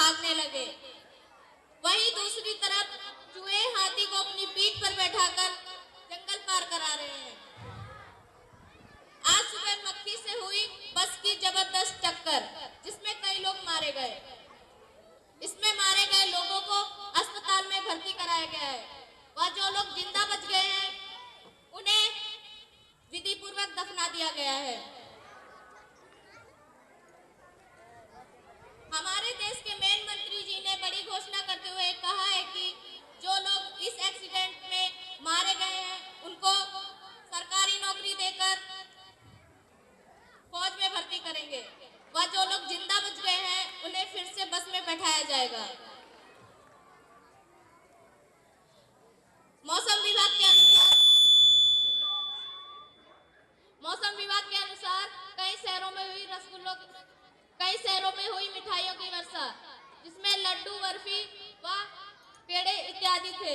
भागने लगे। वहीं दूसरी तरफ चूहे हाथी को अपनी पीठ पर बैठाकर जंगल पार करा रहे हैं। आज सुबह मक्खी से हुई बस की जबरदस्त टक्कर, जिसमें कई लोग मारे गए। इसमें मारे गए लोगों को अस्पताल में भर्ती कराया गया है। वह जो लोग जिंदा बच गए हैं उन्हें विधि पूर्वक दफना दिया गया है। हमारे देश के मेन मंत्री जी ने बड़ी घोषणा करते हुए कहा है कि जो लोग इस एक्सीडेंट में मारे गए हैं उनको सरकारी नौकरी देकर फौज में भर्ती करेंगे। वह जो लोग जिंदा बच गए हैं उन्हें फिर से बस में बैठाया जाएगा। मौसम विभाग के अनुसार कई शहरों में हुई मिठाइयों की वर्षा, जिसमें लड्डू, बर्फी व पेड़े इत्यादि थे।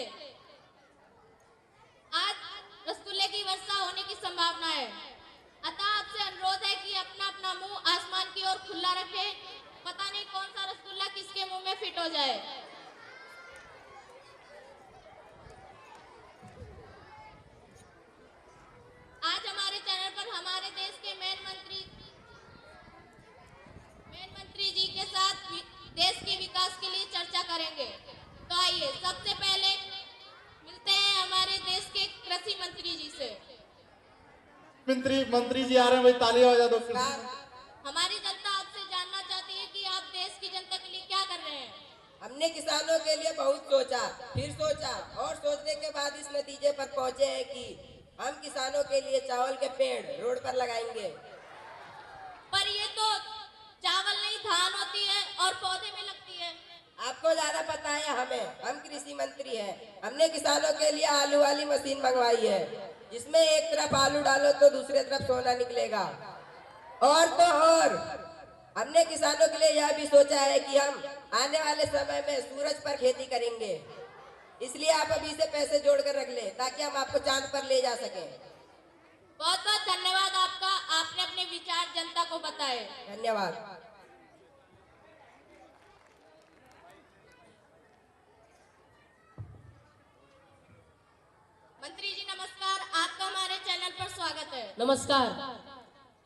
आज रसगुल्ले की वर्षा होने की संभावना है। अतः आपसे अनुरोध है कि अपना अपना मुंह आसमान की ओर खुला रखें। पता नहीं कौन सा रसगुल्ला किसके मुंह में फिट हो जाए। आज हमारे चैनल पर हमारे देश के मेन मंत्री जी के साथ देश के विकास के लिए चर्चा करेंगे। तो आइए सबसे पहले मिलते हैं हमारे देश के कृषि मंत्री जी से। मंत्री जी आ रहे हैं भाई, तालियां बजा दो। हमारी जनता आपसे जानना चाहती है कि आप देश की जनता के लिए क्या कर रहे हैं। हमने किसानों के लिए बहुत सोचा, फिर सोचा और सोचने के बाद इस नतीजे पर पहुंचे हैं कि हम किसानों के लिए चावल के पेड़ रोड पर लगाएंगे। पर ये तो चावल नहीं, धान होती है और पौधे में लगती है। आपको ज्यादा पता है हम कृषि मंत्री हैं। हमने किसानों के लिए आलू वाली मशीन मंगवाई है, जिसमें एक तरफ आलू डालो तो दूसरी तरफ सोना निकलेगा। और तो और हमने किसानों के लिए यह भी सोचा है कि हम आने वाले समय में सूरज पर खेती करेंगे। इसलिए आप अभी से पैसे जोड़कर रख ले ताकि हम आपको चांद पर ले जा सकें। बहुत बहुत धन्यवाद आपका, आपने अपने विचार जनता को बताए। धन्यवाद। मंत्री जी नमस्कार, आपका हमारे चैनल पर स्वागत है। नमस्कार।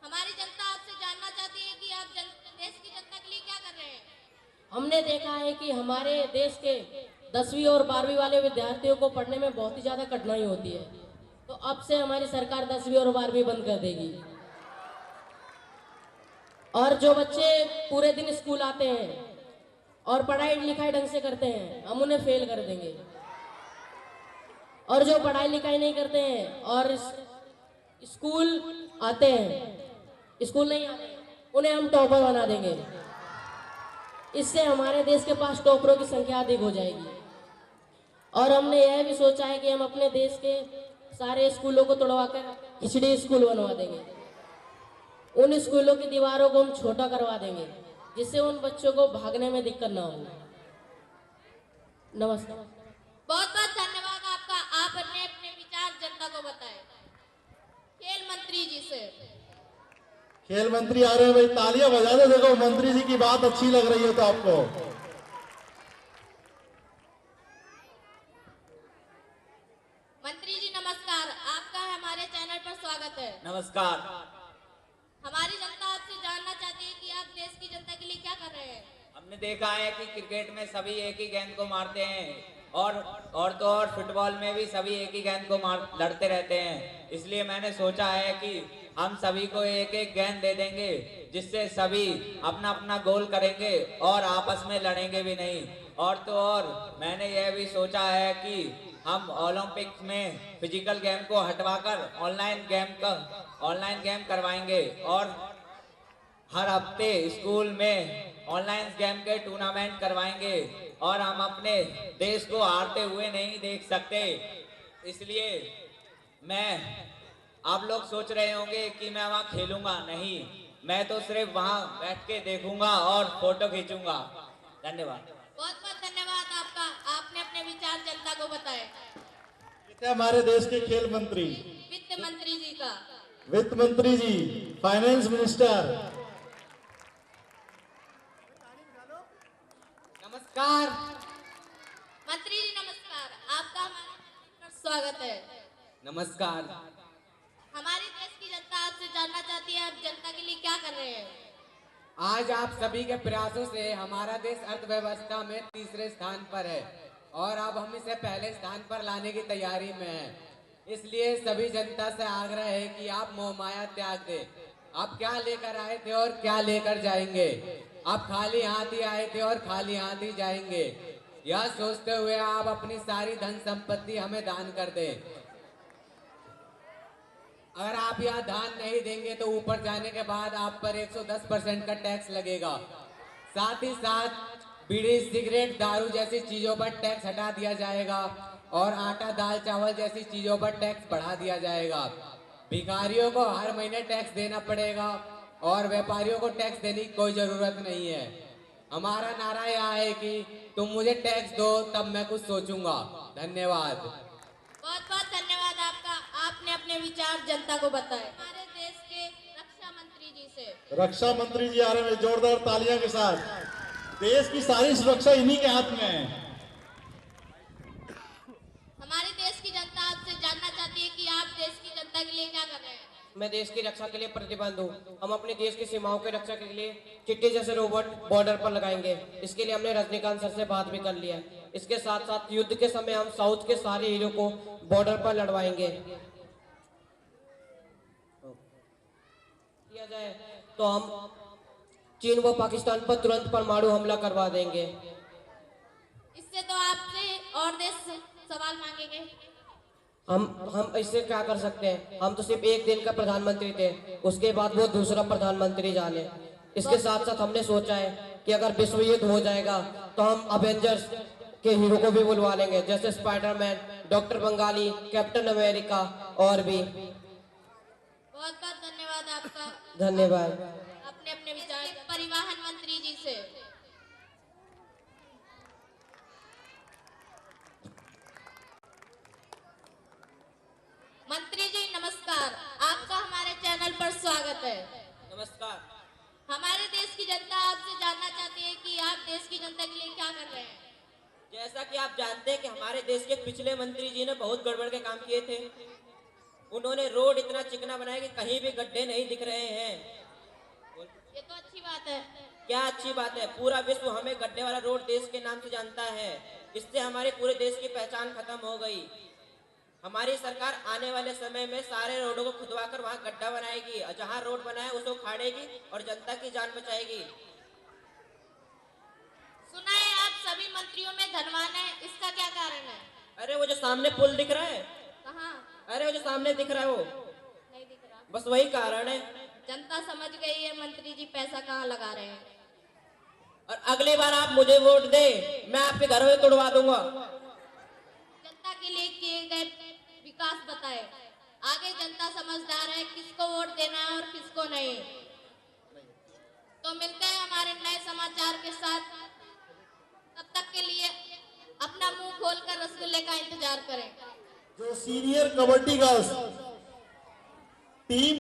हमारी जनता आपसे जानना चाहती है कि आप देश की जनता के लिए क्या कर रहे हैं। हमने देखा है कि हमारे देश के 10वीं और 12वीं वाले विद्यार्थियों को पढ़ने में बहुत ही ज़्यादा कठिनाई होती है, तो अब से हमारी सरकार 10वीं और 12वीं बंद कर देगी। और जो बच्चे पूरे दिन स्कूल आते हैं और पढ़ाई लिखाई ढंग से करते हैं, हम उन्हें फेल कर देंगे। और जो पढ़ाई लिखाई नहीं करते हैं और स्कूल आते हैं, स्कूल नहीं आते, उन्हें हम टॉपर बना देंगे। इससे हमारे देश के पास टॉपरों की संख्या अधिक हो जाएगी। और हमने यह भी सोचा है कि हम अपने देश के सारे स्कूलों को तोड़वाकर खिचड़ी स्कूल बनवा देंगे। उन स्कूलों की दीवारों को हम छोटा करवा देंगे, जिससे उन बच्चों को भागने में दिक्कत ना हो। नमस्कार। बहुत बहुत धन्यवाद आपका, आपने अपने विचार जनता को बताए। खेल मंत्री जी से। खेल मंत्री आ रहे हैं भाई, तालियां बजा दो। देखो मंत्री जी की बात अच्छी लग रही है तो आपको। मंत्री जी नमस्कार, आपका हमारे चैनल पर स्वागत है। नमस्कार। हमारी जनता आपसे जानना चाहती है कि आप देश की जनता के लिए क्या कर रहे हैं। हमने देखा है कि क्रिकेट में सभी एक ही गेंद को मारते हैं और तो और फुटबॉल में भी सभी एक ही गेंद को लड़ते रहते हैं। इसलिए मैंने सोचा है कि हम सभी को एक एक गेंद दे देंगे, जिससे सभी अपना अपना गोल करेंगे और आपस में लड़ेंगे भी नहीं। और तो और मैंने यह भी सोचा है कि हम ओलंपिक्स में फिजिकल गेम को हटवाकर ऑनलाइन गेम करवाएंगे और हर हफ्ते स्कूल में ऑनलाइन गेम के टूर्नामेंट करवाएंगे। और हम अपने देश को हारते हुए नहीं देख सकते। इसलिए आप लोग सोच रहे होंगे कि मैं वहाँ खेलूंगा, नहीं, मैं तो सिर्फ वहाँ बैठ के देखूंगा और फोटो खींचूंगा। धन्यवाद। बहुत बहुत धन्यवाद आपका, आपने अपने विचार जनता को बताए। हमारे देश के खेल मंत्री वित्त मंत्री जी का। वित्त मंत्री जी, फाइनेंस मिनिस्टर। स्वागत है। नमस्कार। हमारे देश की जनता आपसे जानना चाहती है, आप जनता के लिए क्या कर रहे हैं? आज आप सभी के प्रयासों से हमारा देश अर्थव्यवस्था में तीसरे स्थान पर है और अब हम इसे पहले स्थान पर लाने की तैयारी में हैं। इसलिए सभी जनता से आग्रह है कि आप मोहमाया त्याग दें। आप क्या लेकर आए थे और क्या लेकर जाएंगे? आप खाली हाथ ही आए थे और खाली हाथ ही जाएंगे। यह सोचते हुए आप अपनी सारी धन संपत्ति हमें दान कर दें। अगर आप यह दान नहीं देंगे तो ऊपर जाने के बाद आप पर 110% का टैक्स लगेगा। साथ ही साथ बीड़ी, सिगरेट, दारू जैसी चीजों पर टैक्स हटा दिया जाएगा और आटा, दाल, चावल जैसी चीजों पर टैक्स बढ़ा दिया जाएगा। भिखारियों को हर महीने टैक्स देना पड़ेगा और व्यापारियों को टैक्स देने की कोई जरूरत नहीं है। हमारा नारा यह है कि तुम मुझे टैक्स दो तब मैं कुछ सोचूंगा। धन्यवाद। बहुत बहुत धन्यवाद आपका, आपने अपने विचार जनता को बताए। हमारे देश के रक्षा मंत्री जी से। रक्षा मंत्री जी आ रहे हैं जोरदार तालियां के साथ। देश की सारी सुरक्षा इन्हीं के हाथ में है। हमारे देश की जनता आपसे जानना चाहती है कि आप देश की जनता के लिए क्या कर रहे हैं? मैं देश की रक्षा के लिए प्रतिबद्ध हूँ। हम अपने देश की सीमाओं की रक्षा के लिए चिट्टी जैसे रोबोट बॉर्डर पर लगाएंगे। इसके लिए हमने रजनीकांत सर से बात भी कर लिया है। इसके साथ साथ युद्ध के समय हम साउथ के सारे हीरो को बॉर्डर पर लड़वाएंगे। किया जाए तो हम चीन व पाकिस्तान पर तुरंत परमाणु हमला करवा देंगे। इससे तो आपसे और देश सवाल मांगेंगे। हम इससे क्या कर सकते हैं? हम तो सिर्फ एक दिन का प्रधानमंत्री थे, उसके बाद वो दूसरा प्रधानमंत्री जाने। इसके साथ साथ हमने सोचा है कि अगर विश्व युद्ध हो जाएगा तो हम अवेंजर्स के हीरो को भी बुलवा लेंगे, जैसे Spiderman, doctor Bengali, captain America और भी। बहुत बहुत धन्यवाद आपका। धन्यवाद। अपने अपने विचार परिवहन मंत्री जी से। मंत्री जी नमस्कार, आपका हमारे चैनल पर स्वागत है। नमस्कार। हमारे देश की जनता आपसे जानना चाहती है कि आप देश की जनता के लिए क्या कर रहे हैं? जैसा कि आप जानते हैं कि हमारे देश के पिछले मंत्री जी ने बहुत गड़बड़ के काम किए थे। उन्होंने रोड इतना चिकना बनाया कि कहीं भी गड्ढे नहीं दिख रहे हैं। ये तो अच्छी बात है। क्या अच्छी बात है? पूरा विश्व हमें गड्ढे वाला रोड देश के नाम से जानता है। इससे हमारे पूरे देश की पहचान खत्म हो गई। हमारी सरकार आने वाले समय में सारे रोडों को खुदवाकर वहां गड्ढा बनाएगी और जहां रोड बनाए उसको खाड़ेगी और जनता की जान बचाएगी। सुना है आप सभी मंत्रियों में धनवान है, इसका क्या कारण है? अरे वो जो सामने पुल दिख रहा है, कहाँ? अरे वो जो सामने दिख रहा है वो, नहीं दिख रहा। बस वही कारण है। जनता समझ गई है मंत्री जी पैसा कहाँ लगा रहे हैं। और अगली बार आप मुझे वोट दे, मैं आपके घर में तोड़वा दूंगा। जनता के लिए किए गए विकास बताए। आगे जनता समझदार है, किसको वोट देना है और किसको नहीं। तो मिलते हैं हमारे नए समाचार के साथ। तब तक के लिए अपना मुंह खोलकर रसगुल्ले का इंतजार करें। जो सीनियर कबड्डी गर्ल्स टीम